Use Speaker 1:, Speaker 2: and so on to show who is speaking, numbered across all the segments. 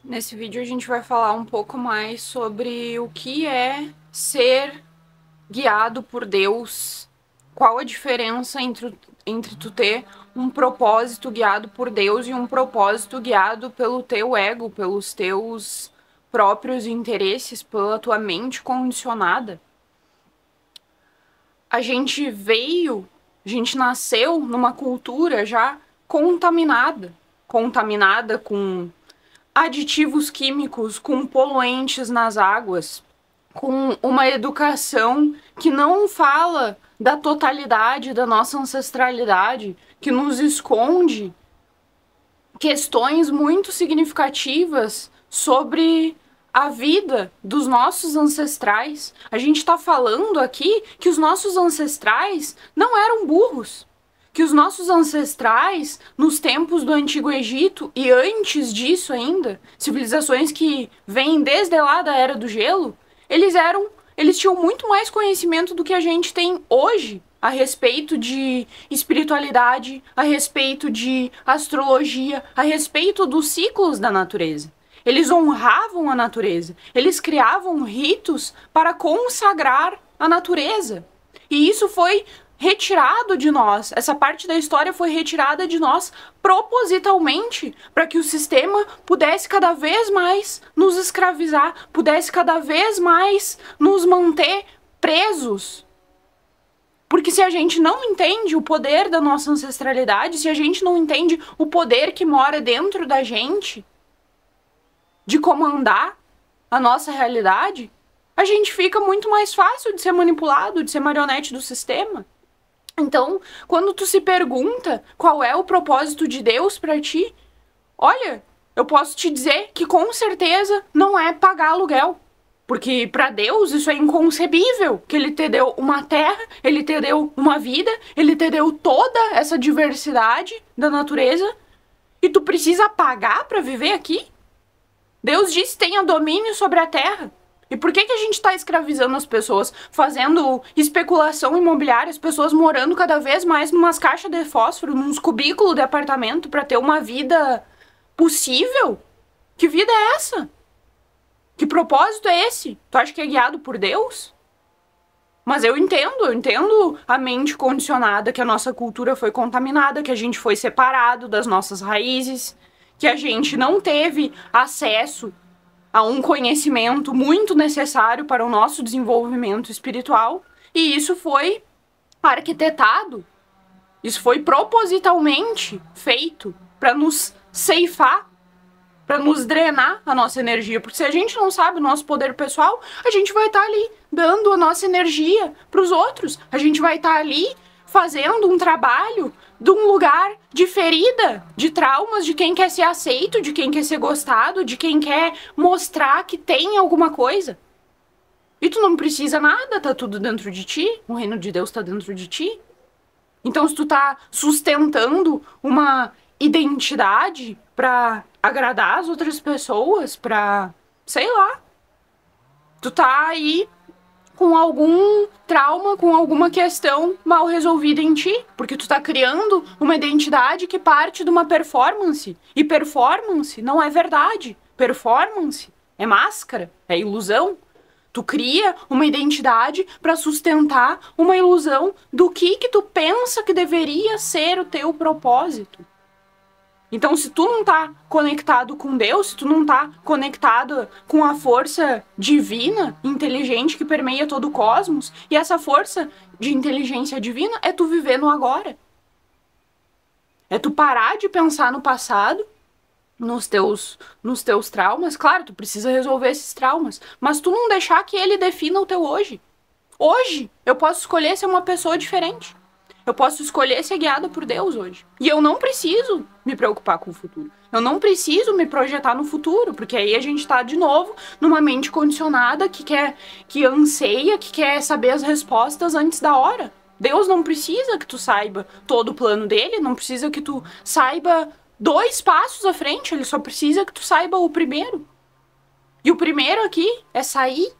Speaker 1: Nesse vídeo a gente vai falar um pouco mais sobre o que é ser guiado por Deus, qual a diferença entre tu ter um propósito guiado por Deus e um propósito guiado pelo teu ego, pelos teus próprios interesses, pela tua mente condicionada. A gente nasceu numa cultura já contaminada com aditivos químicos, com poluentes nas águas, com uma educação que não fala da totalidade da nossa ancestralidade, que nos esconde questões muito significativas sobre a vida dos nossos ancestrais. A gente está falando aqui que os nossos ancestrais não eram burros, que os nossos ancestrais, nos tempos do Antigo Egito e antes disso ainda, civilizações que vêm desde lá da Era do Gelo, eles tinham muito mais conhecimento do que a gente tem hoje a respeito de espiritualidade, a respeito de astrologia, a respeito dos ciclos da natureza. Eles honravam a natureza, eles criavam ritos para consagrar a natureza. E isso foi retirado de nós, essa parte da história foi retirada de nós propositalmente, para que o sistema pudesse cada vez mais nos escravizar, pudesse cada vez mais nos manter presos. Porque se a gente não entende o poder da nossa ancestralidade, se a gente não entende o poder que mora dentro da gente, de comandar a nossa realidade, a gente fica muito mais fácil de ser manipulado, de ser marionete do sistema. Então, quando tu se pergunta qual é o propósito de Deus para ti, olha, eu posso te dizer que com certeza não é pagar aluguel. Porque para Deus isso é inconcebível, que ele te deu uma terra, ele te deu uma vida, ele te deu toda essa diversidade da natureza e tu precisa pagar para viver aqui? Deus disse: tenha domínio sobre a terra. E por que a gente está escravizando as pessoas, fazendo especulação imobiliária, as pessoas morando cada vez mais numas caixas de fósforo, nos cubículos de apartamento para ter uma vida possível? Que vida é essa? Que propósito é esse? Tu acha que é guiado por Deus? Mas eu entendo a mente condicionada, que a nossa cultura foi contaminada, que a gente foi separado das nossas raízes, que a gente não teve acesso a um conhecimento muito necessário para o nosso desenvolvimento espiritual, e isso foi arquitetado, isso foi propositalmente feito para nos ceifar, para nos drenar a nossa energia, porque se a gente não sabe o nosso poder pessoal, a gente vai estar ali dando a nossa energia para os outros, a gente vai estar ali fazendo um trabalho de um lugar de ferida, de traumas, de quem quer ser aceito, de quem quer ser gostado, de quem quer mostrar que tem alguma coisa. E tu não precisa nada, tá tudo dentro de ti, o reino de Deus tá dentro de ti. Então, se tu tá sustentando uma identidade pra agradar as outras pessoas, pra, sei lá, tu tá aí com algum trauma, com alguma questão mal resolvida em ti, porque tu tá criando uma identidade que parte de uma performance, e performance não é verdade, performance é máscara, é ilusão. Tu cria uma identidade para sustentar uma ilusão do que tu pensa que deveria ser o teu propósito. Então, se tu não tá conectado com Deus, se tu não tá conectado com a força divina, inteligente que permeia todo o cosmos, e essa força de inteligência divina é tu viver no agora. É tu parar de pensar no passado, nos teus traumas. Claro, tu precisa resolver esses traumas, mas tu não deixar que ele defina o teu hoje. Hoje, eu posso escolher ser uma pessoa diferente. Eu posso escolher ser guiada por Deus hoje. E eu não preciso me preocupar com o futuro. Eu não preciso me projetar no futuro, porque aí a gente tá de novo numa mente condicionada que anseia, que quer saber as respostas antes da hora. Deus não precisa que tu saiba todo o plano dele, não precisa que tu saiba 2 passos à frente, ele só precisa que tu saiba o primeiro. E o primeiro aqui é sair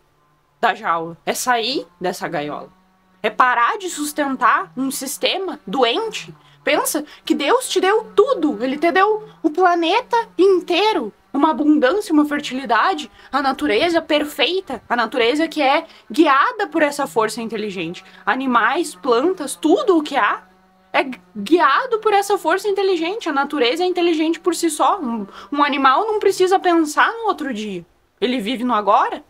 Speaker 1: da jaula, é sair dessa gaiola. É parar de sustentar um sistema doente. Pensa que Deus te deu tudo. Ele te deu o planeta inteiro. uma abundância, uma fertilidade, a natureza perfeita, a natureza que é guiada por essa força inteligente. Animais, plantas, tudo o que há é guiado por essa força inteligente. A natureza é inteligente por si só. Um animal não precisa pensar no outro dia. Ele vive no agora.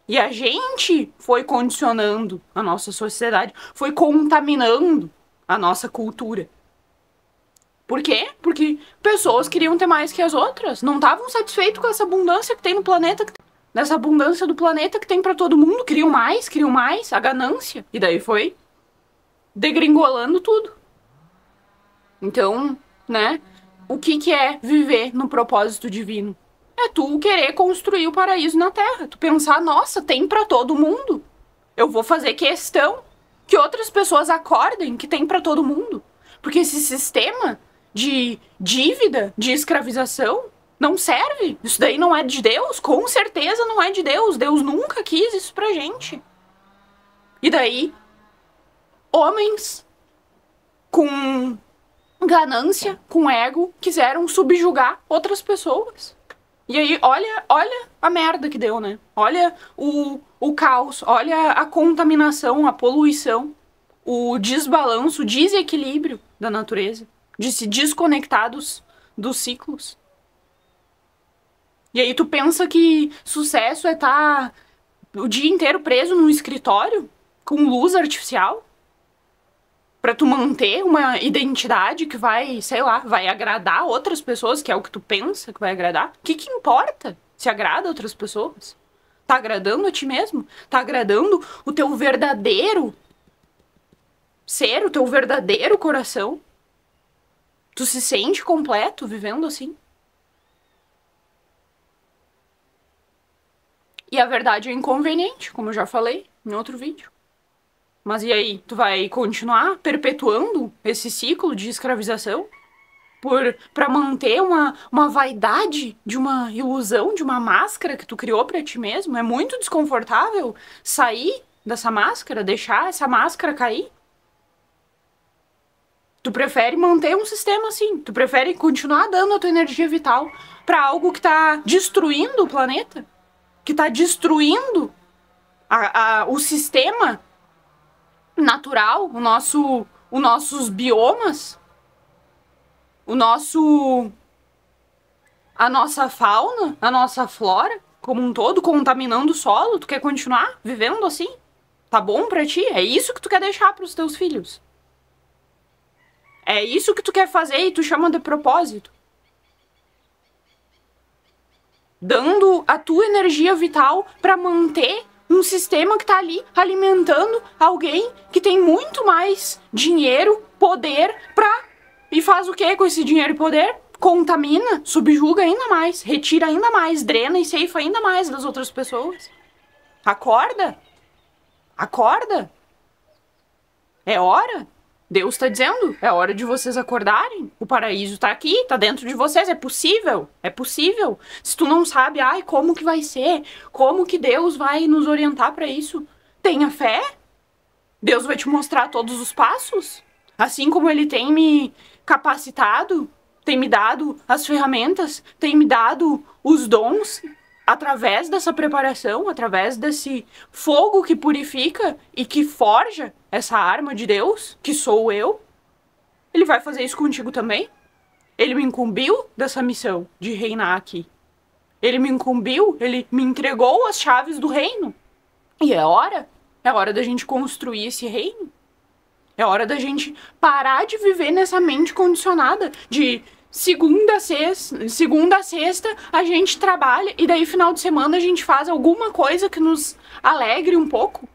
Speaker 1: E a gente foi condicionando a nossa sociedade, foi contaminando a nossa cultura. Por quê? Porque pessoas queriam ter mais que as outras. Não estavam satisfeitos com essa abundância que tem no planeta. Nessa abundância do planeta que tem pra todo mundo. Queriam mais, a ganância. E daí foi degringolando tudo. Então, né? O que é viver no propósito divino? É tu querer construir o paraíso na Terra. Tu pensar, nossa, tem pra todo mundo. Eu vou fazer questão que outras pessoas acordem que tem pra todo mundo. Porque esse sistema de dívida, de escravização, não serve. Isso daí não é de Deus. Com certeza não é de Deus. Deus nunca quis isso pra gente. E daí, homens com ganância, com ego, quiseram subjugar outras pessoas. E aí, olha a merda que deu, né? Olha o caos, olha a contaminação, a poluição, o desbalanço, o desequilíbrio da natureza, de se desconectar dos ciclos. E aí tu pensa que sucesso é estar o dia inteiro preso num escritório com luz artificial? Pra tu manter uma identidade que vai, sei lá, vai agradar outras pessoas, que é o que tu pensa que vai agradar? O que importa se agrada outras pessoas? Tá agradando a ti mesmo? Tá agradando o teu verdadeiro ser, o teu verdadeiro coração? Tu se sente completo vivendo assim? E a verdade é inconveniente, como eu já falei em outro vídeo. Mas e aí, tu vai continuar perpetuando esse ciclo de escravização? Pra manter uma vaidade de uma ilusão, de uma máscara que tu criou pra ti mesmo? É muito desconfortável sair dessa máscara, deixar essa máscara cair? Tu prefere manter um sistema assim? Tu prefere continuar dando a tua energia vital pra algo que tá destruindo o planeta? Que tá destruindo o sistema natural, os nossos biomas, a nossa fauna, a nossa flora, como um todo, contaminando o solo. Tu quer continuar vivendo assim? Tá bom pra ti? É isso que tu quer deixar pros teus filhos? É isso que tu quer fazer e tu chama de propósito? Dando a tua energia vital pra manter um sistema que tá ali alimentando alguém que tem muito mais dinheiro, poder E faz o que com esse dinheiro e poder? Contamina, subjuga ainda mais, retira ainda mais, drena e ceifa ainda mais das outras pessoas. Acorda! Acorda! É hora! Deus tá dizendo, é hora de vocês acordarem. O paraíso tá aqui, tá dentro de vocês, é possível. É possível. Se tu não sabe, como que vai ser? Como que Deus vai nos orientar pra isso? Tenha fé. Deus vai te mostrar todos os passos. Assim como Ele tem me capacitado, tem me dado as ferramentas, tem me dado os dons, através dessa preparação, através desse fogo que purifica e que forja essa arma de Deus, que sou eu. Ele vai fazer isso contigo também. Ele me incumbiu dessa missão de reinar aqui. Ele me incumbiu, ele me entregou as chaves do reino. E é hora da gente construir esse reino. É hora da gente parar de viver nessa mente condicionada de segunda a sexta a gente trabalha e daí final de semana a gente faz alguma coisa que nos alegre um pouco.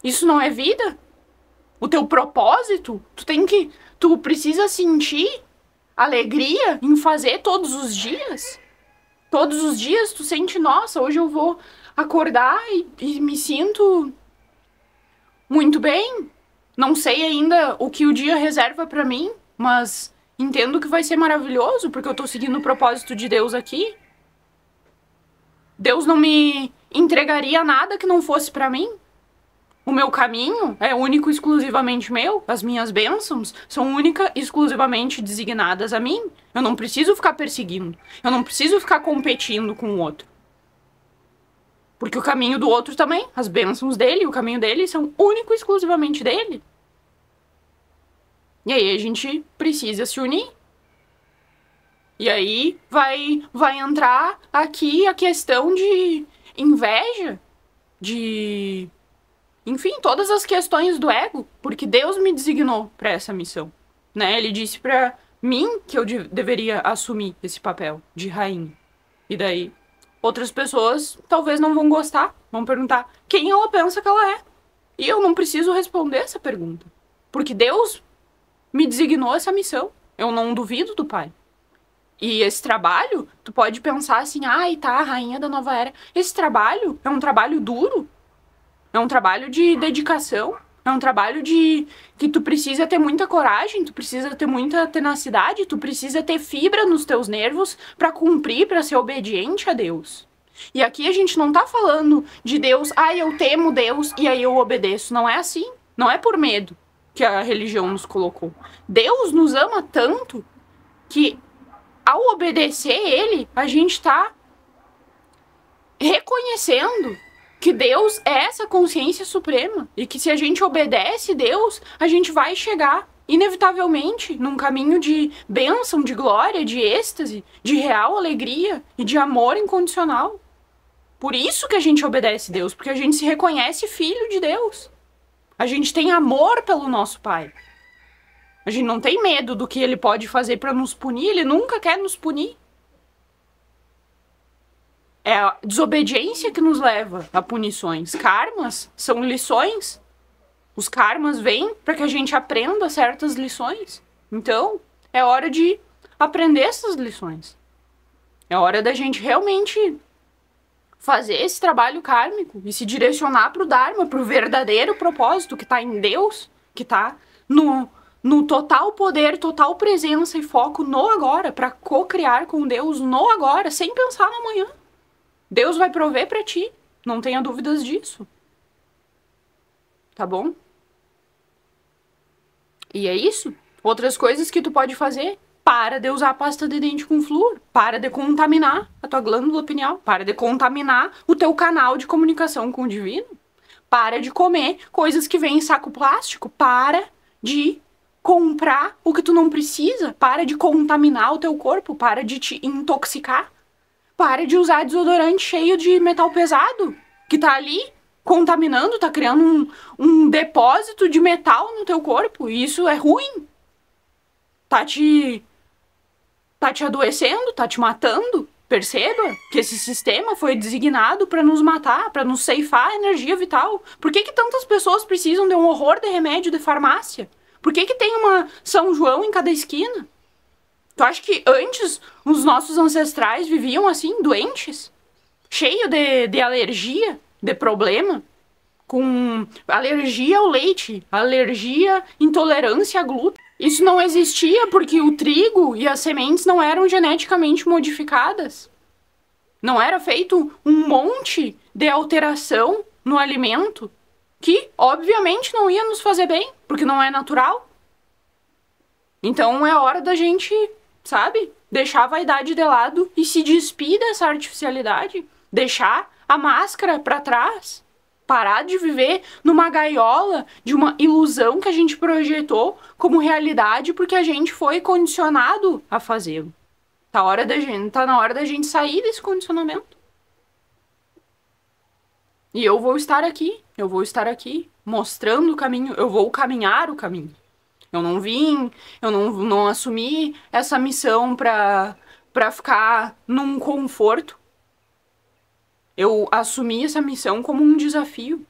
Speaker 1: Isso não é vida? O teu propósito, tu precisa sentir alegria em fazer todos os dias. Todos os dias tu sente, nossa, hoje eu vou acordar e me sinto muito bem. Não sei ainda o que o dia reserva pra mim, mas entendo que vai ser maravilhoso, porque eu tô seguindo o propósito de Deus aqui. Deus não me entregaria nada que não fosse pra mim. O meu caminho é único e exclusivamente meu. As minhas bênçãos são única e exclusivamente designadas a mim. Eu não preciso ficar perseguindo. Eu não preciso ficar competindo com o outro. Porque o caminho do outro também, as bênçãos dele, o caminho dele são único e exclusivamente dele. E aí a gente precisa se unir. E aí vai entrar aqui a questão de inveja, de... Enfim, todas as questões do ego, porque Deus me designou para essa missão, né? Ele disse para mim que eu deveria assumir esse papel de rainha. E daí, outras pessoas talvez não vão gostar, vão perguntar quem ela pensa que ela é. E eu não preciso responder essa pergunta, porque Deus me designou essa missão. Eu não duvido do Pai. E esse trabalho, tu pode pensar assim, ai, tá, a rainha da nova era. Esse trabalho é um trabalho duro. É um trabalho de dedicação. É um trabalho de que tu precisa ter muita coragem, tu precisa ter muita tenacidade, tu precisa ter fibra nos teus nervos pra cumprir, pra ser obediente a Deus. E aqui a gente não tá falando de Deus, ai, eu temo Deus e aí eu obedeço. Não é assim. Não é por medo que a religião nos colocou. Deus nos ama tanto que ao obedecer Ele, a gente tá reconhecendo que Deus é essa consciência suprema e que se a gente obedece Deus, a gente vai chegar inevitavelmente num caminho de bênção, de glória, de êxtase, de real alegria e de amor incondicional. Por isso que a gente obedece Deus, porque a gente se reconhece filho de Deus. A gente tem amor pelo nosso Pai. A gente não tem medo do que Ele pode fazer para nos punir, Ele nunca quer nos punir. É a desobediência que nos leva a punições. Karmas são lições. Os karmas vêm para que a gente aprenda certas lições. Então, é hora de aprender essas lições. É hora da gente realmente fazer esse trabalho kármico e se direcionar para o Dharma, para o verdadeiro propósito que está em Deus, que está no total poder, total presença e foco no agora, para co-criar com Deus no agora, sem pensar no amanhã. Deus vai prover pra ti, não tenha dúvidas disso. Tá bom? E é isso. Outras coisas que tu pode fazer. Para de usar pasta de dente com flúor. Para de contaminar a tua glândula pineal. Para de contaminar o teu canal de comunicação com o divino. Para de comer coisas que vêm em saco plástico. Para de comprar o que tu não precisa. Para de contaminar o teu corpo. Para de te intoxicar. Para de usar desodorante cheio de metal pesado, que tá ali contaminando, tá criando um depósito de metal no teu corpo. E isso é ruim. Tá te adoecendo, tá te matando. Perceba que esse sistema foi designado para nos matar, para nos ceifar a energia vital. Por que tantas pessoas precisam de um horror de remédio de farmácia? Por que tem uma São João em cada esquina? Tu acha que antes os nossos ancestrais viviam assim, doentes? Cheio de alergia, de problema? Com alergia ao leite, alergia, intolerância a glúten. Isso não existia porque o trigo e as sementes não eram geneticamente modificadas. Não era feito um monte de alteração no alimento que, obviamente, não ia nos fazer bem, porque não é natural. Então é hora da gente, sabe, deixar a vaidade de lado e se despir dessa artificialidade, deixar a máscara pra trás, parar de viver numa gaiola de uma ilusão que a gente projetou como realidade porque a gente foi condicionado a fazê-lo. Tá na hora da gente sair desse condicionamento. E eu vou estar aqui mostrando o caminho, eu vou caminhar o caminho. Eu não assumi essa missão pra ficar num conforto. Eu assumi essa missão como um desafio.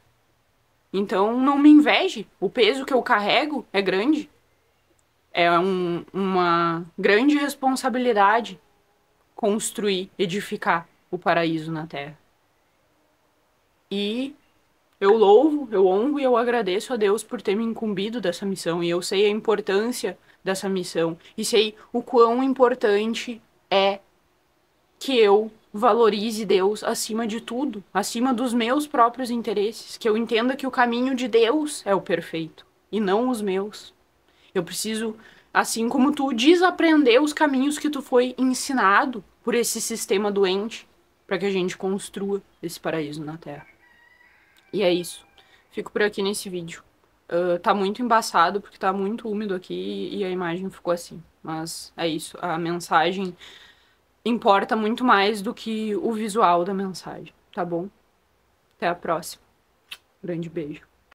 Speaker 1: Então não me inveje, o peso que eu carrego é grande. É uma grande responsabilidade construir, edificar o paraíso na Terra. E eu louvo, eu honro e eu agradeço a Deus por ter me incumbido dessa missão. E eu sei a importância dessa missão. E sei o quão importante é que eu valorize Deus acima de tudo, acima dos meus próprios interesses, que eu entenda que o caminho de Deus é o perfeito e não os meus. Eu preciso, assim como tu, desaprender os caminhos que tu foi ensinado por esse sistema doente, para que a gente construa esse paraíso na Terra. E é isso. Fico por aqui nesse vídeo. Tá muito embaçado porque tá muito úmido aqui e a imagem ficou assim. Mas é isso. A mensagem importa muito mais do que o visual da mensagem, tá bom? Até a próxima. Grande beijo.